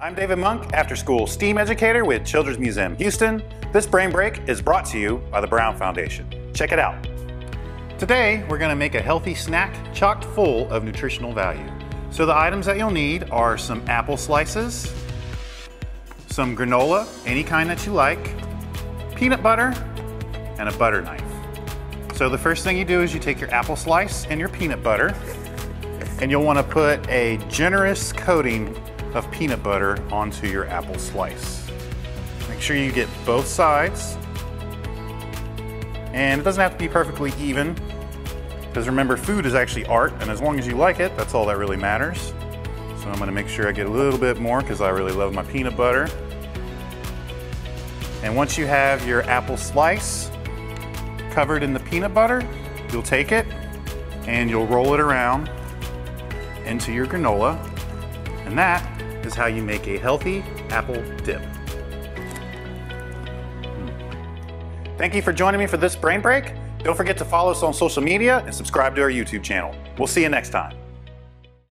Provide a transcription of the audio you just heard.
I'm David Monk, after-school STEAM educator with Children's Museum Houston. This Brain Break is brought to you by the Brown Foundation. Check it out. Today, we're going to make a healthy snack chock full of nutritional value. So the items that you'll need are some apple slices, some granola, any kind that you like, peanut butter, and a butter knife. So the first thing you do is you take your apple slice and your peanut butter, and you'll want to put a generous coating of peanut butter onto your apple slice. Make sure you get both sides. And it doesn't have to be perfectly even, because remember, food is actually art, and as long as you like it, that's all that really matters. So I'm gonna make sure I get a little bit more because I really love my peanut butter. And once you have your apple slice covered in the peanut butter, you'll take it and you'll roll it around into your granola, and that is how you make a healthy apple dip. Thank you for joining me for this Brain Break. Don't forget to follow us on social media and subscribe to our YouTube channel. We'll see you next time.